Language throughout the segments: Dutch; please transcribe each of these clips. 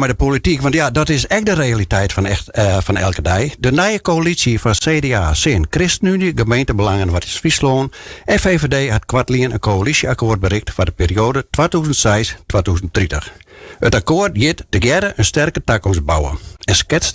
Maar de politiek, want ja, dat is echt de realiteit van elke dag. De nieuwe coalitie van CDA, CIN, ChristenUnie, gemeentebelangen wat is Friesland en VVD had kwartlien een coalitieakkoord bereikt voor de periode 2006-2030. Het akkoord jiet together een sterke toekomst bouwen en schetst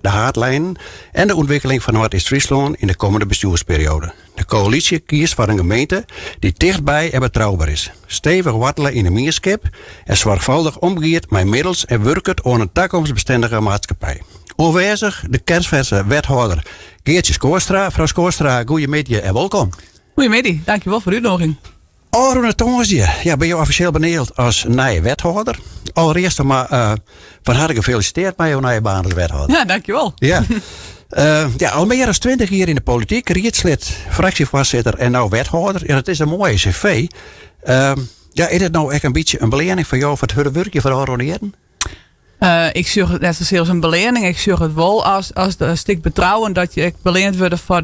de haardlijnen en de ontwikkeling van Noord-Friesland in de komende bestuursperiode. De coalitie kiest voor een gemeente die dichtbij en betrouwbaar is, stevig wortelen in de meerskip en zorgvuldig omgeeft met middels en werkt aan een toekomstbestendige maatschappij. Aanwezig de kerstverse wethouder Geertje Skoorstra. Mevrouw Skoorstra, goedemiddag en welkom. Goedemiddag, dankjewel voor de uitnodiging. Arone Tonsje, ja, ben je officieel benoemd als nieuwe wethouder? Allereerst maar van harte gefeliciteerd met jouw nieuwe baan als wethouder. Ja, dankjewel. Ja. Al meer dan 20 jaar in de politiek, rietslid, fractievoorzitter en nou wethouder. Ja, dat is een mooie cv. Is het nou echt een beetje een belening voor jou voor het harde werkje van Arone? Ik zie het net zozeer als een belening. Ik zie het wel als een stuk betrouwen dat je beleend wordt voor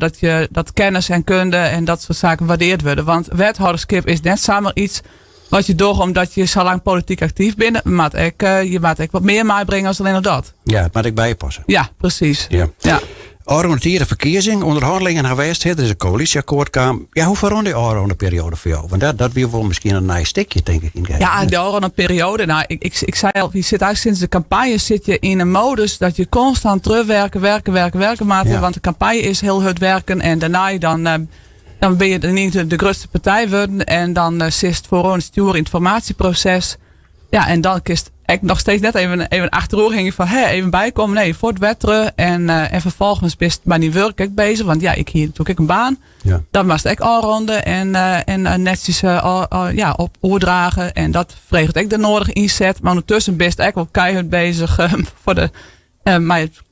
dat kennis en kunde en dat soort zaken waardeerd worden. Want wethouderschap is net samen iets wat je doet omdat je zo lang politiek actief bent. Maar je maakt wat meer meebrengen als alleen dat. Ja, het moet ik bijpassen. Ja, precies. Ja. Arone verkiezing, onderhandelingen geweest. Er is een coalitieakkoord kwam. Ja, hoe verandert die Arone-periode voor jou? Want dat wil wel misschien een nice stukje, denk ik. Ja, de Arone-periode. Nou, ik zei al, je zit eigenlijk sinds de campagne zit je in een modus dat je constant terugwerken, werken maakt. Ja. Want de campagne is heel hard werken en daarna dan ben je niet de grootste partij worden en dan zit voor een stuur informatieproces. Ja, en dan kist ik nog steeds net even achterover ging van even bijkomen. Nee, voor het wetteren en vervolgens best maar die werk ik bezig. Want ja, ik hier natuurlijk een baan. Ja. Dan was het ik aanronden en netjes op oordragen. En dat vreeg ik de nodige inzet. Maar ondertussen best ik wel keihard bezig voor de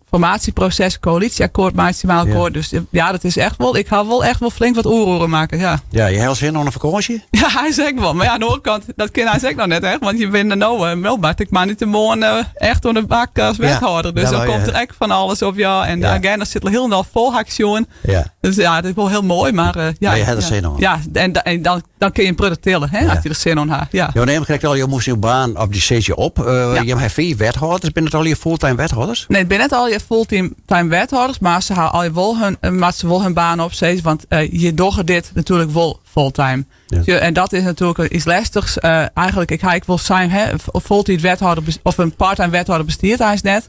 formatieproces, coalitieakkoord, maximaal akkoord. Ja. Dus ja, dat is echt wel. Ik ga wel echt wel flink wat oeroeren maken. Ja, ja, je hebt zin aan een vakantie? Ja, hij zegt wel. Maar ja, aan de andere kant, dat kan hij zegt nog net echt. Want je bent er nou, ik maar niet te mooi echt door de bak als wethouder. Dus dan komt er echt van alles op jou. En de agenda zit er heel veel actie. Ja. Dus ja, dat is wel heel mooi. Maar je hebt er zin aan. Ja, en dan kun je een product tellen, hè, als je er zin aan hebt. Ja. Je neemt gelijk al, je moest je baan op die stage op. Je hebt 4 wethouders. Ben het al je fulltime wethouders? Nee, ik ben net al je fulltime wethouders, maar ze houden wel hun baan op steeds, want je doet dit natuurlijk wel fulltime. Ja. En dat is natuurlijk iets lastigs. Eigenlijk, ik wil zijn, fulltime wethouder of een parttime wethouder bestiert hij net.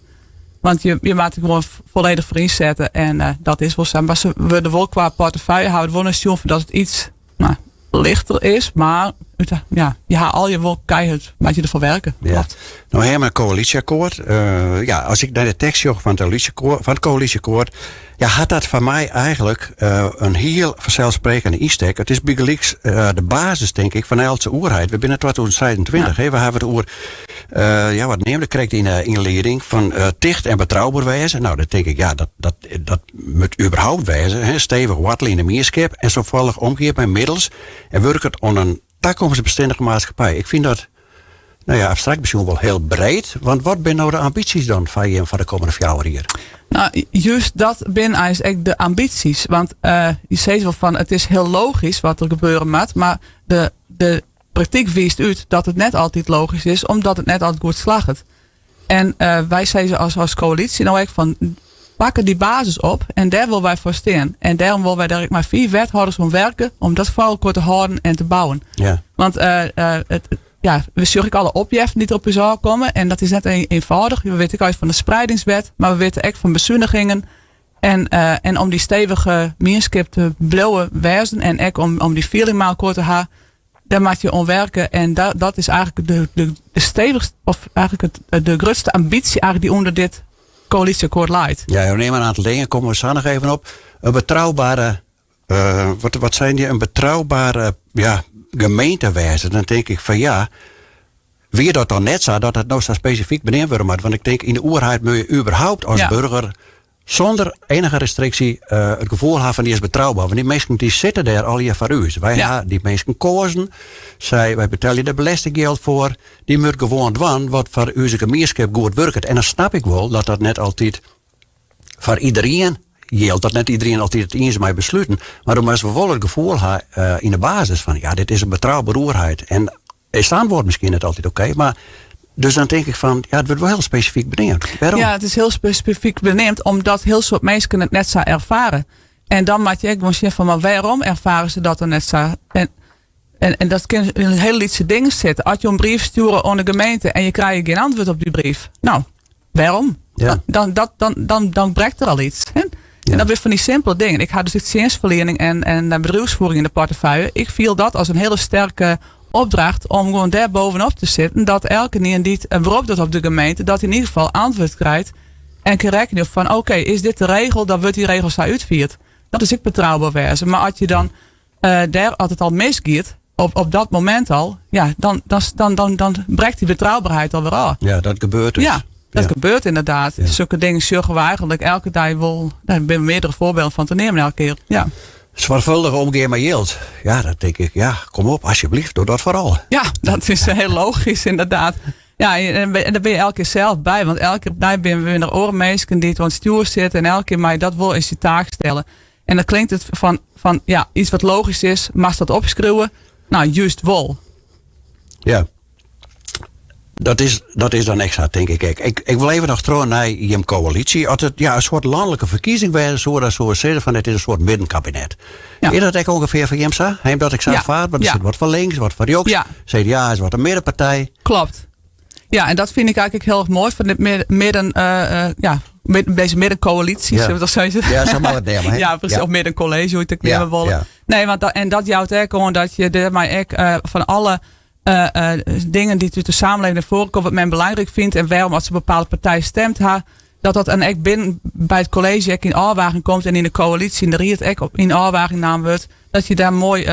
Want je maakt het gewoon volledig voor inzetten en dat is wel zo. Maar ze willen wel qua portefeuille houden wel een sjoen dat het iets lichter is, maar ja, je haalt al je wel keihard, maar je ervoor werken. Ja. Nou, helemaal een coalitieakkoord. Als ik naar de tekst zag van het coalitieakkoord, ja, had dat voor mij eigenlijk een heel vanzelfsprekende insteek. Het is bijgelijks de basis, denk ik, van elke oerheid. We zijn 2027, we hebben het oer, wat neemt krijgt in inleiding van dicht en betrouwbaar wijzen. Nou, dat denk ik, ja, dat moet überhaupt wijzen. Stevig wortelen in de meerskip en zorgvuldig omgeven met middels en werkt het aan een toekomstbestendige maatschappij. Ik vind dat, abstract misschien wel heel breed. Want wat zijn nou de ambities dan van je voor de komende 4 jaar hier? Nou, juist dat zijn eigenlijk de ambities. Want je zegt wel van, het is heel logisch wat er gebeuren moet. Maar de praktijk wijst uit dat het net altijd logisch is, omdat het net altijd goed slaagt. En wij zeggen als coalitie nou echt van, pakken die basis op en daar willen wij voor staan. En daarom willen wij direct maar 4 wethouders om werken, om dat vooral kort te houden en te bouwen. Ja. Want we zorgen alle opjeffen die er op je zou komen. En dat is net eenvoudig. We weten uit van de spreidingswet, maar we weten echt van bezuinigingen. En om die stevige meerskip te blijven wijzen en ook om die feeling maar kort te houden, daar maak je om werken. En dat is eigenlijk de stevigste, of eigenlijk de grootste ambitie eigenlijk die onder dit coalitieakkoord leidt. Ja, we nemen een aantal dingen, komen we zo nog even op. Een betrouwbare, wat zijn die? Een betrouwbare, gemeentewijze. Dan denk ik van wie dat dan net zo, dat het nou zo specifiek benoemd wordt. Want ik denk in de oerheid moet je überhaupt als burger zonder enige restrictie het gevoel hebben van die is betrouwbaar. Want die mensen die zitten daar al hier voor u. Wij hebben die mensen kozen. Wij betalen de belastinggeld voor. Die moet gewoon doen wat voor onze gemeenschap goed werkt. En dan snap ik wel dat net altijd voor iedereen geldt. Dat net iedereen altijd het eens mee besluiten. Maar dan moeten we wel het gevoel hebben in de basis van dit is een betrouwbare oerheid. En is het antwoord misschien niet altijd oké, maar Dus dan denk ik van, ja, het wordt wel heel specifiek benoemd. Waarom? Ja, het is heel specifiek benoemd omdat heel soort mensen het net zo ervaren. En dan maak je ook gewoon zeggen van, maar waarom ervaren ze dat er net zo? En dat kan in een hele lietse dingen zitten. Als je een brief sturen aan de gemeente en je krijgt geen antwoord op die brief. Nou, waarom? Ja. Dan breekt er al iets. Hè? Ja. En dat weer van die simpele dingen. Ik had dus dienstverlening en bedrijfsvoering in de portefeuille. Ik viel dat als een hele sterke opdracht om gewoon daar bovenop te zitten. Dat elke keer die een beroep doet op de gemeente, dat hij in ieder geval antwoord krijgt. En kan rekenen van oké, is dit de regel, dan wordt die regel zo uitvierd. Dat is ik betrouwbaar wezen. Maar als je dan daar altijd al misgiet, op dat moment al, ja, dan breekt die betrouwbaarheid alweer af. Ja, dat gebeurt dus. Ja, dat gebeurt inderdaad. Ja. Zulke dingen zorgen we eigenlijk elke dag wel. Daar ben meerdere voorbeelden van te nemen elke keer. Ja. Zwaarvuldige omgaan met yield. Ja, dat denk ik. Ja, kom op, alsjeblieft, doe dat vooral. Ja, dat is heel logisch inderdaad. Ja, en daar ben je elke keer zelf bij. Want elke keer ben we weer orenmeesken die het aan het stuur zitten. En elke keer maar dat wil is je taak stellen. En dan klinkt het van ja, iets wat logisch is, mag dat opschreeuwen. Nou, juist wel. Ja. Dat is dan extra, denk ik. Ik wil even nog terug naar je coalitie. Als het een soort landelijke verkiezing was, zo zeggen van het is een soort middenkabinet. Ja. Is dat ook ongeveer van Jemsa? Heem dat ik zo vaart, want er zit wat van links, wat van rechts. Ja. CDA is wat een middenpartij. Klopt. Ja, en dat vind ik eigenlijk heel erg mooi van deze middencoalitie. Ja, zo mag het nemen. Ja, precies. Of middencollege, hoe je het nemen willen. Ja. Nee, want dat jouwt ook gewoon dat je van alle dingen die uit de samenleving naar voren komen, wat men belangrijk vindt en waarom als een bepaalde partij stemt, dat en echt binnen bij het college in aanwaging komt en in de coalitie in de riet ook in aanwaging naam wordt, dat je daar mooi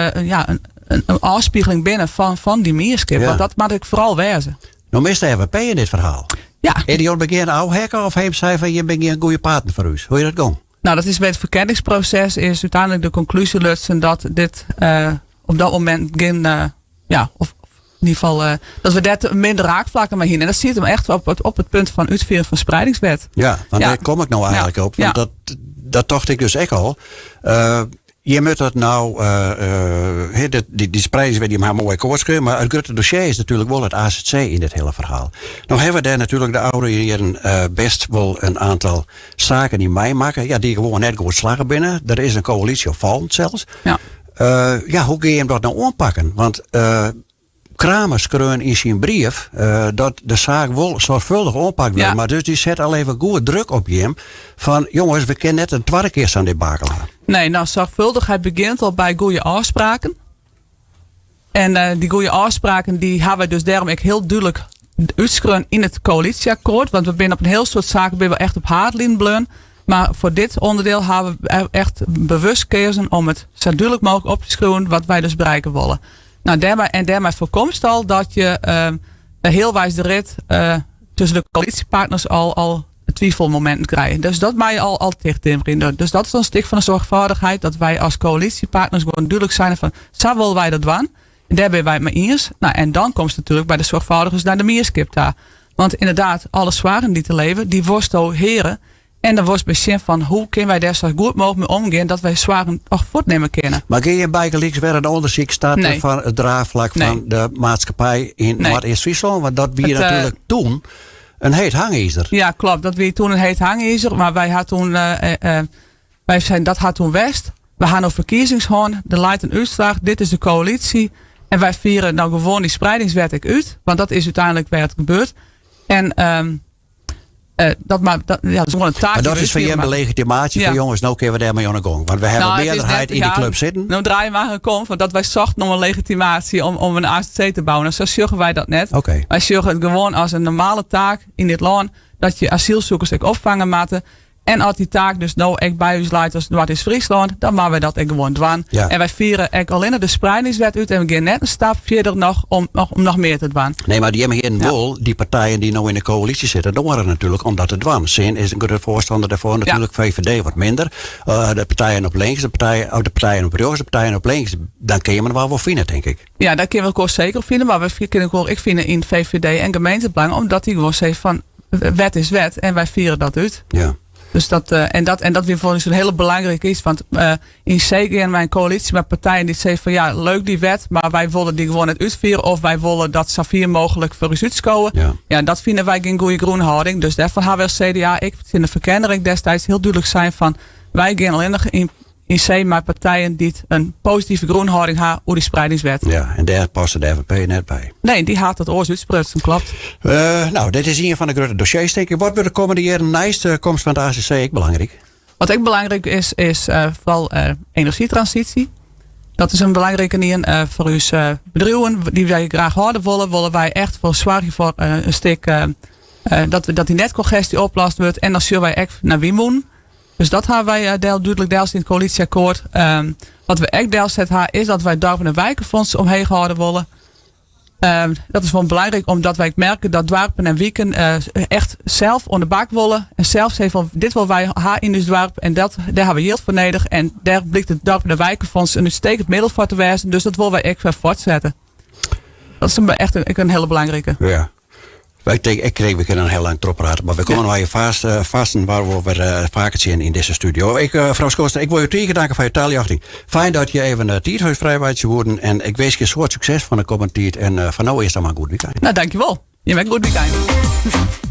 een afspiegeling binnen van die meerskip. Ja. Want dat mag ik vooral wezen. Nou mist de FNP in dit verhaal. Ja. Heb je begin oude hekken of heeft zij van je bent een goede partner voor u? Hoe je dat gaan? Nou, dat is bij het verkenningsproces is uiteindelijk de conclusie lutsen dat dit op dat moment geen of in ieder geval dat we dat minder raakvlakken maar heen. En dat ziet hem echt op het punt van uitvoering van spreidingswet. Ja, want daar kom ik nou eigenlijk op. Want dat dacht ik dus echt al. Je moet dat nou, die spreidingswet die maar mooi koortscheuren, maar het grote dossier is natuurlijk wel het AZC in dit hele verhaal. Nou hebben we daar natuurlijk de oude heren best wel een aantal zaken die mij maken, ja, die gewoon net goed slagen binnen. Er is een coalitie opvallend zelfs. Ja. Hoe ga je hem dat nou aanpakken? Want Kramer schreeuwen in zijn brief dat de zaak wel zorgvuldig aanpakt wordt. Ja. Maar dus die zet al even goede druk op hem. Van jongens, we kunnen net een tweede keer aan dit bakelen. Nee, nou zorgvuldigheid begint al bij goede afspraken. En die goede afspraken die hebben we dus daarom ook heel duidelijk uitschreeuwen in het coalitieakkoord. Want we zijn op een heel soort zaken ben we echt op haardlijn bleun. Maar voor dit onderdeel hebben we echt bewust gekozen om het zo duidelijk mogelijk op te schreeuwen wat wij dus bereiken willen. Nou, daarmee voorkomt al dat je heel wijs de rit tussen de coalitiepartners al twijfelmomenten krijgt. Dus dat mag je al tegen. Dus dat is een stuk van de zorgvuldigheid dat wij als coalitiepartners gewoon duidelijk zijn van zo willen wij dat doen. En daar ben wij het mee eens. Nou, en dan komt het natuurlijk bij de zorgvuldigers naar de meerskip daar. Want inderdaad, alle zwaren die te leven, die worstel heren. En dan wordt besef van hoe kunnen wij daar zo goed mogelijk mee omgaan dat wij zwaren toch voortnemen kunnen. Maar kun je bijgelijks weer een onderzoek starten van het draagvlak van de maatschappij in Noord-Eerst-Friesland? Want dat wie natuurlijk toen een heet hangijzer. Ja, klopt. Dat wie toen een heet hangijzer. Maar wij had toen, dat had toen West. We gaan op verkiezingshoorn. Er leidt een uitslag. Dit is de coalitie. En wij vieren nou gewoon die spreidingswet uit. Want dat is uiteindelijk waar het gebeurt. En dat is gewoon een taak. Maar dat is van je de legitimatie van jongens, nou kunnen we daarmee aan de gang. Want we hebben een meerderheid in die club zitten. Nou draai je maar een kom van dat wij zochten om een legitimatie om een AZC te bouwen. Nou, zo zorgen wij dat net. Okay. Wij zorgen het gewoon als een normale taak in dit land dat je asielzoekers ook opvangen maten. En als die taak dus nou echt bij ons leidt als wat is Friesland, dan maken we dat ook gewoon doen. Ja. En wij vieren ook alleen de spreidingswet uit en we gaan net een stap verder nog om nog meer te doen. Nee, maar die hebben geen wol, die partijen die nou in de coalitie zitten, dat waren natuurlijk omdat het doen. Zin is een grote voorstander daarvoor, natuurlijk VVD wat minder. De partijen op links, de partijen op rechts, de partijen op links, dan kun je me wel vinden, denk ik. Ja, dat kunnen we ook zeker vinden, maar we kunnen ook ik vinden in VVD en gemeentebelang, omdat die gewoon zeggen van wet is wet en wij vieren dat uit. Ja. Dus dat weer voor ons een hele belangrijke iets. Want in zeker in mijn coalitie met partijen die zeggen van ja, leuk die wet, maar wij willen die gewoon het uitvieren. Of wij willen dat zoveel mogelijk voor ons uitskomen. Ja, dat vinden wij geen goede groenhouding. Dus daarvan hebben we als CDA, ik in de verkennering destijds heel duidelijk zijn van wij gaan alleen nog in C met partijen die een positieve groenhouding hebben over die spreidingswet. Ja, en daar past de FNP net bij. Nee, die had het oors uitsprutsen, klopt. Nou, dit is een van de grote dossiers, denk ik. Wat wordt de komende jaren naast de komst van de ACC ook belangrijk? Wat ook belangrijk is vooral energietransitie. Dat is een belangrijke niet voor ons bedrijven die wij graag houden willen wij echt voor zorgen voor een stuk dat die netcongestie opgelost wordt. En dan zullen wij echt naar wie moeten. Dus dat hebben wij duidelijk deels in het coalitieakkoord. Wat we echt deels zetten is dat wij dorpen en wijkenfonds omheen gehouden willen. Dat is wel belangrijk omdat wij merken dat dorpen en wijken echt zelf onder de bak willen. En zelf zeggen van dit willen wij in ons dorp en daar hebben we heel voor nodig. En daar blijkt het dorpen en wijkenfonds een uitstekend middel voor te wijzen. Dus dat willen wij echt voortzetten. Dat is echt een hele belangrijke. Ja. Ik kreeg we kunnen een heel lang erop praten, maar we komen wel je vasten waar we weer vaker zien in deze studio. Mevrouw Schoorsten, ik wil je tegen danken voor je taaljachting. Fijn dat je even de tijd heeft vrijwaardje worden en ik wens je soort succes van de komende tijd en van nou eerst dan maar een goed weekend. Nou, dankjewel. Je bent een goed weekend.